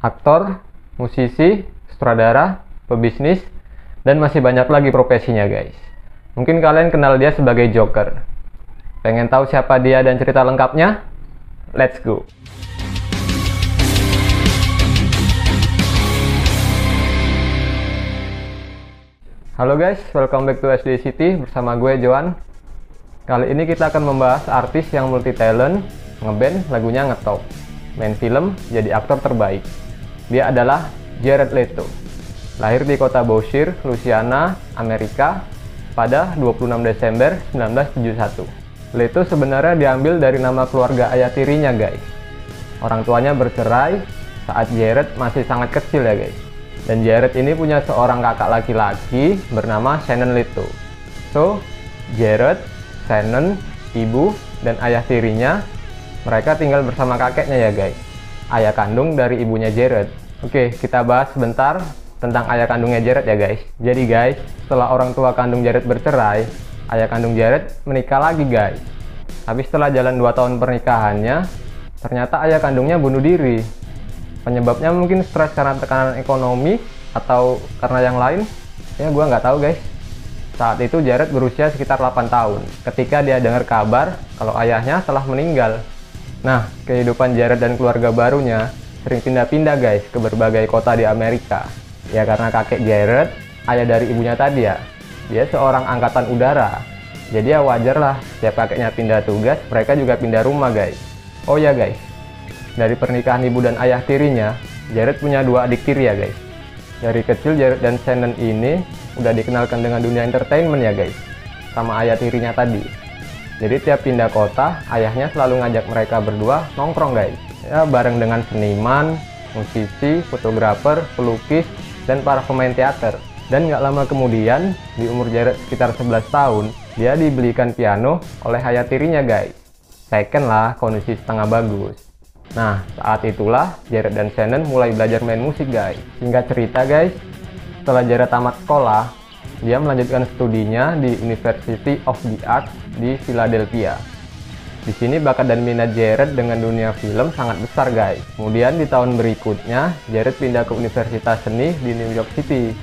aktor, musisi, sutradara, pebisnis, dan masih banyak lagi profesinya guys. Mungkin kalian kenal dia sebagai Joker. Pengen tahu siapa dia dan cerita lengkapnya? Let's go! Halo guys, welcome back to SD City bersama gue Joan. Kali ini kita akan membahas artis yang multi talent, ngeband, lagunya ngetop, main film, jadi aktor terbaik. Dia adalah Jared Leto. Lahir di kota Bossier, Louisiana, Amerika pada 26 Desember 1971. Leto sebenarnya diambil dari nama keluarga ayah tirinya guys. Orang tuanya bercerai saat Jared masih sangat kecil ya guys. Dan Jared ini punya seorang kakak laki-laki bernama Shannon Leto. So, Jared, Shannon, ibu, dan ayah tirinya, mereka tinggal bersama kakeknya ya guys. Ayah kandung dari ibunya Jared. Oke, kita bahas sebentar tentang ayah kandungnya Jared ya guys. Jadi guys, setelah orang tua kandung Jared bercerai, ayah kandung Jared menikah lagi guys. Tapi setelah jalan 2 tahun pernikahannya, ternyata ayah kandungnya bunuh diri. Penyebabnya mungkin stres karena tekanan ekonomi atau karena yang lain, ya gua nggak tahu guys. Saat itu Jared berusia sekitar 8 tahun ketika dia dengar kabar kalau ayahnya telah meninggal. Nah, kehidupan Jared dan keluarga barunya sering pindah-pindah guys ke berbagai kota di Amerika. Ya karena kakek Jared, ayah dari ibunya tadi ya, dia seorang angkatan udara. Jadi ya wajar lah, setiap kakeknya pindah tugas, mereka juga pindah rumah guys. Oh ya guys, dari pernikahan ibu dan ayah tirinya, Jared punya 2 adik tiri ya guys. Dari kecil Jared dan Shannon ini udah dikenalkan dengan dunia entertainment ya guys, sama ayah tirinya tadi. Jadi tiap pindah kota, ayahnya selalu ngajak mereka berdua nongkrong guys. Ya bareng dengan seniman, musisi, fotografer, pelukis, dan para pemain teater. Dan nggak lama kemudian, di umur Jared sekitar 11 tahun, dia dibelikan piano oleh ayah tirinya guys. Second lah, kondisi setengah bagus. Nah, saat itulah Jared dan Shannon mulai belajar main musik guys. Singkat cerita guys, setelah Jared tamat sekolah, dia melanjutkan studinya di University of the Arts di Philadelphia. Di sini bakat dan minat Jared dengan dunia film sangat besar guys. Kemudian di tahun berikutnya, Jared pindah ke Universitas Seni di New York City.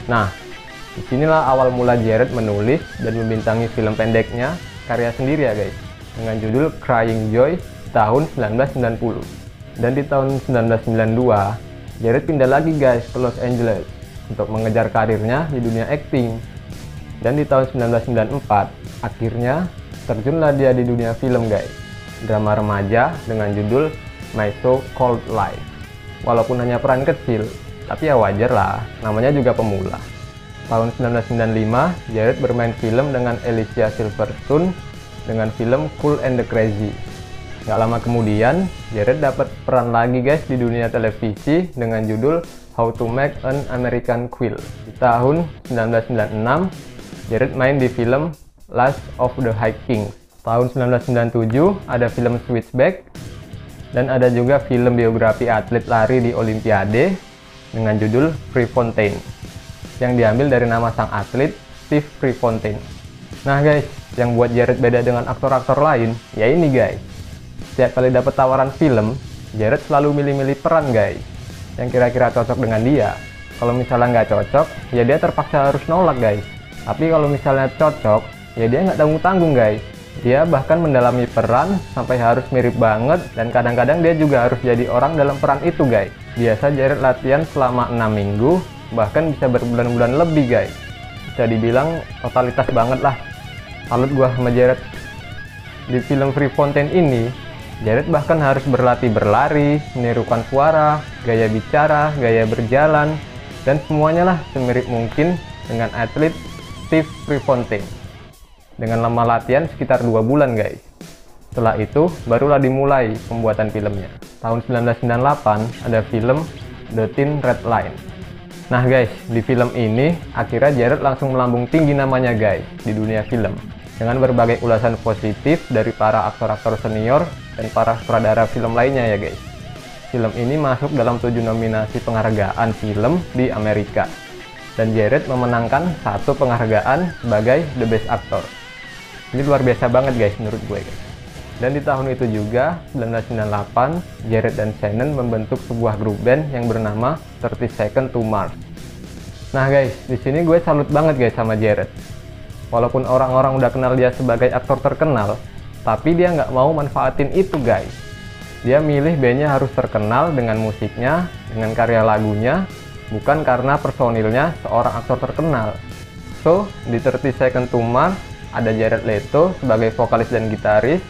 Nah, disinilah awal mula Jared menulis dan membintangi film pendeknya karya sendiri ya guys, dengan judul Crying Joy tahun 1990. Dan di tahun 1992 Jared pindah lagi guys ke Los Angeles untuk mengejar karirnya di dunia acting. Dan di tahun 1994 akhirnya terjunlah dia di dunia film guys, drama remaja dengan judul My So Called Life. Walaupun hanya peran kecil, tapi ya wajar lah, namanya juga pemula. Tahun 1995 Jared bermain film dengan Alicia Silverstone dengan film Cool and the Crazy. Gak lama kemudian, Jared dapat peran lagi guys di dunia televisi dengan judul How to Make an American Queen. Di tahun 1996, Jared main di film Last of the High Kings. Tahun 1997 ada film Switchback, dan ada juga film biografi atlet lari di Olimpiade dengan judul Prefontaine, yang diambil dari nama sang atlet Steve Prefontaine. Nah guys, yang buat Jared beda dengan aktor-aktor lain, ya ini guys. Setiap kali dapat tawaran film, Jared selalu milih-milih peran guys, yang kira-kira cocok dengan dia. Kalau misalnya nggak cocok, ya dia terpaksa harus nolak guys. Tapi kalau misalnya cocok, ya dia nggak tanggung-tanggung guys. Dia bahkan mendalami peran sampai harus mirip banget, dan kadang-kadang dia juga harus jadi orang dalam peran itu guys. Biasa Jared latihan selama 6 minggu, bahkan bisa berbulan-bulan lebih guys. Bisa dibilang totalitas banget lah. Salut gua sama Jared. Di film Prefontaine ini, Jared bahkan harus berlatih berlari, menirukan suara, gaya bicara, gaya berjalan, dan semuanya lah semirip mungkin dengan atlet Steve Prefontaine. Dengan lama latihan sekitar 2 bulan guys. Setelah itu barulah dimulai pembuatan filmnya. Tahun 1998 ada film The Thin Red Line. Nah guys, di film ini akhirnya Jared langsung melambung tinggi namanya guys di dunia film, dengan berbagai ulasan positif dari para aktor-aktor senior dan para sutradara film lainnya ya guys. Film ini masuk dalam 7 nominasi penghargaan film di Amerika, dan Jared memenangkan 1 penghargaan sebagai The Best Actor. Ini luar biasa banget guys menurut gue guys. Dan di tahun itu juga, 1998, Jared dan Shannon membentuk sebuah grup band yang bernama 30 Seconds to Mars. Nah guys, di sini gue salut banget guys sama Jared. Walaupun orang-orang udah kenal dia sebagai aktor terkenal, tapi dia nggak mau manfaatin itu guys. Dia milih bandnya harus terkenal dengan musiknya, dengan karya lagunya, bukan karena personilnya seorang aktor terkenal. So, di 30 Seconds to Mars, ada Jared Leto sebagai vokalis dan gitaris,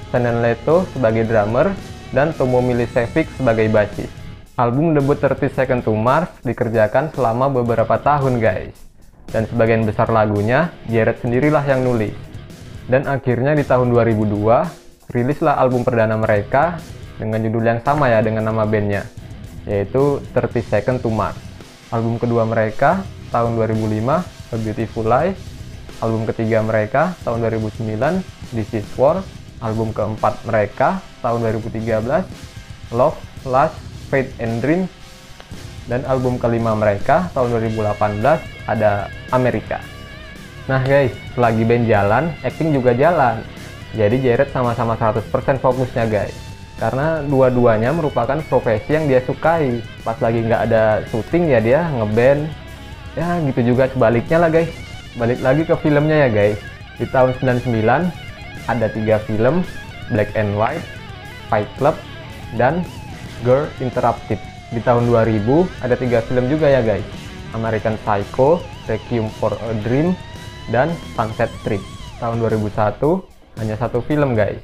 Shannon Leto sebagai drummer, dan Tomo Milicevic sebagai bassis. Album debut 30 Seconds to Mars dikerjakan selama beberapa tahun guys. Dan sebagian besar lagunya, Jared sendirilah yang nulis. Dan akhirnya di tahun 2002, rilislah album perdana mereka dengan judul yang sama ya dengan nama bandnya, yaitu 30 Seconds to Mars. Album kedua mereka tahun 2005, A Beautiful Life. Album ketiga mereka tahun 2009, This Is War. Album keempat mereka tahun 2013, Love, Lust, Faith and Dream. Dan album kelima mereka tahun 2018 ada Amerika. Nah guys, selagi band jalan, acting juga jalan. Jadi Jared sama-sama 100% fokusnya guys. Karena dua-duanya merupakan profesi yang dia sukai. Pas lagi nggak ada syuting ya dia ngeband. Ya gitu juga sebaliknya lah guys. Balik lagi ke filmnya ya guys. Di tahun 99 ada 3 film, Black and White, Fight Club, dan Girl Interrupted. Di tahun 2000 ada 3 film juga ya guys, American Psycho, Requiem for a Dream, dan Sunset Strip. Tahun 2001 hanya 1 film guys,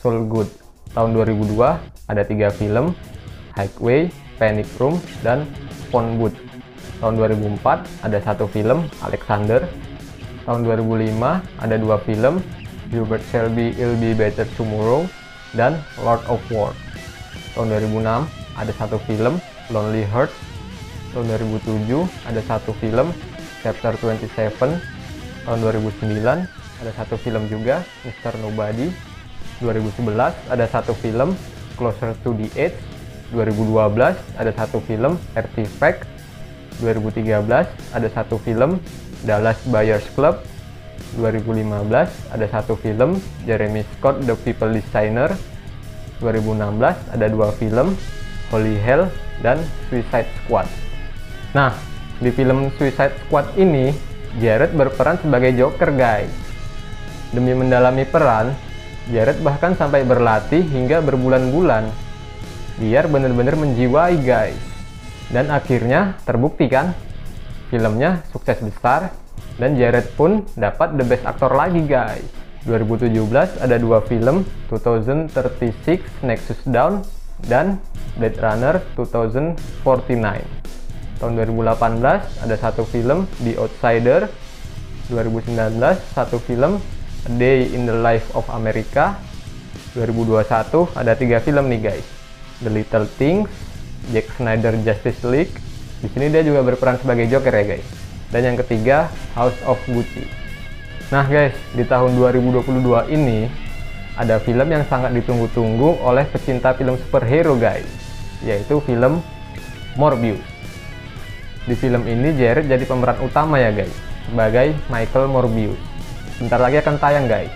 Soul Good. Tahun 2002 ada 3 film, Highway, Panic Room, dan Phone Booth. Tahun 2004 ada 1 film, Alexander. Tahun 2005 ada 2 film, Gilbert Shelby Will Be Better Tomorrow, dan Lord of War. Tahun 2006 ada 1 film, Lonely Hearts. Tahun 2007 ada 1 film, Chapter 27. Tahun 2009 ada 1 film juga, Mr. Nobody. 2011 ada 1 film, Closer to the Edge. 2012 ada 1 film, Artifact. 2013 ada 1 film, Dallas Buyers Club. 2015 ada 1 film, Jeremy Scott The People Designer. 2016 ada 2 film, Holy Hell dan Suicide Squad. Nah, di film Suicide Squad ini, Jared berperan sebagai Joker guys. Demi mendalami peran, Jared bahkan sampai berlatih hingga berbulan-bulan biar bener-bener menjiwai guys. Dan akhirnya terbukti kan, filmnya sukses besar. Dan Jared pun dapat The Best Actor lagi guys. 2017 ada 2 film, 2036 Nexus Dawn dan Blade Runner 2049. Tahun 2018 ada 1 film, The Outsider. 2019 1 film, A Day in the Life of America. 2021 ada 3 film nih guys, The Little Things, Zack Snyder Justice League. Di sini dia juga berperan sebagai Joker ya guys. Dan yang ketiga, House of Gucci. Nah guys, di tahun 2022 ini ada film yang sangat ditunggu-tunggu oleh pecinta film superhero guys, yaitu film Morbius. Di film ini Jared jadi pemeran utama ya guys, sebagai Michael Morbius. Bentar lagi akan tayang guys.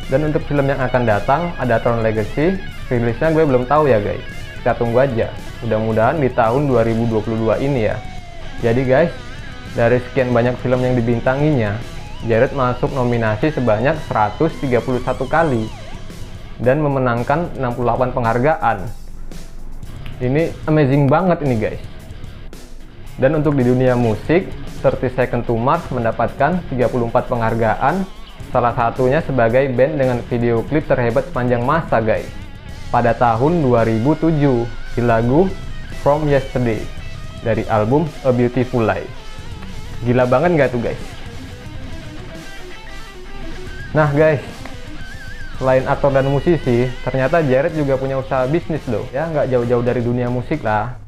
Dan untuk film yang akan datang ada Tron Legacy, rilisnya gue belum tahu ya guys. Kita tunggu aja. Mudah-mudahan di tahun 2022 ini ya. Jadi guys, dari sekian banyak film yang dibintanginya, Jared masuk nominasi sebanyak 131 kali dan memenangkan 68 penghargaan. Ini amazing banget ini guys. Dan untuk di dunia musik, 30 Seconds to Mars mendapatkan 34 penghargaan, salah satunya sebagai band dengan video klip terhebat sepanjang masa guys, pada tahun 2007 di lagu From Yesterday dari album A Beautiful Life. Gila banget nggak tuh guys? Nah guys, selain aktor dan musisi, ternyata Jared juga punya usaha bisnis loh. Ya nggak jauh-jauh dari dunia musik lah.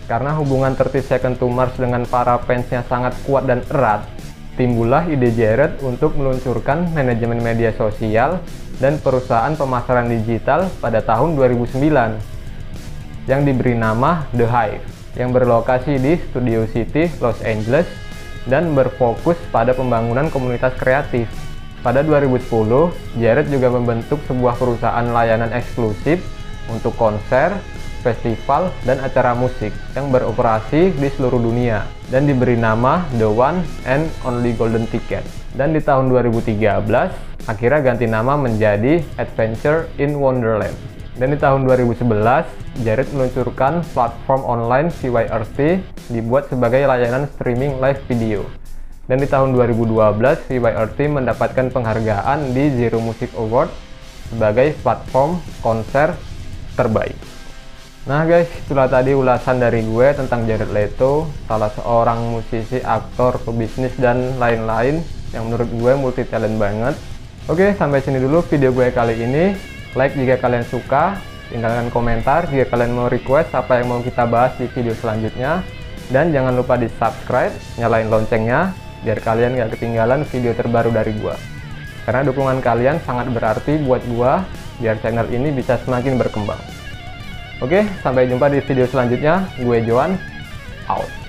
Karena hubungan 30 Seconds to Mars dengan para fansnya sangat kuat dan erat, timbullah ide Jared untuk meluncurkan manajemen media sosial dan perusahaan pemasaran digital pada tahun 2009 yang diberi nama The Hive, yang berlokasi di Studio City, Los Angeles, dan berfokus pada pembangunan komunitas kreatif. Pada 2010, Jared juga membentuk sebuah perusahaan layanan eksklusif untuk konser, festival, dan acara musik yang beroperasi di seluruh dunia dan diberi nama The One and Only Golden Ticket. Dan di tahun 2013, akhirnya ganti nama menjadi Adventure in Wonderland. Dan di tahun 2011, Jared meluncurkan platform online VYRT dibuat sebagai layanan streaming live video. Dan di tahun 2012, VYRT mendapatkan penghargaan di Zero Music Award sebagai platform konser terbaik. Nah guys, itulah tadi ulasan dari gue tentang Jared Leto, salah seorang musisi, aktor, pebisnis, dan lain-lain yang menurut gue multi talent banget. Oke, sampai sini dulu video gue kali ini. Like jika kalian suka, tinggalkan komentar jika kalian mau request apa yang mau kita bahas di video selanjutnya. Dan jangan lupa di subscribe, nyalain loncengnya, biar kalian gak ketinggalan video terbaru dari gua. Karena dukungan kalian sangat berarti buat gua, biar channel ini bisa semakin berkembang. Oke, sampai jumpa di video selanjutnya. Gue Joan, out.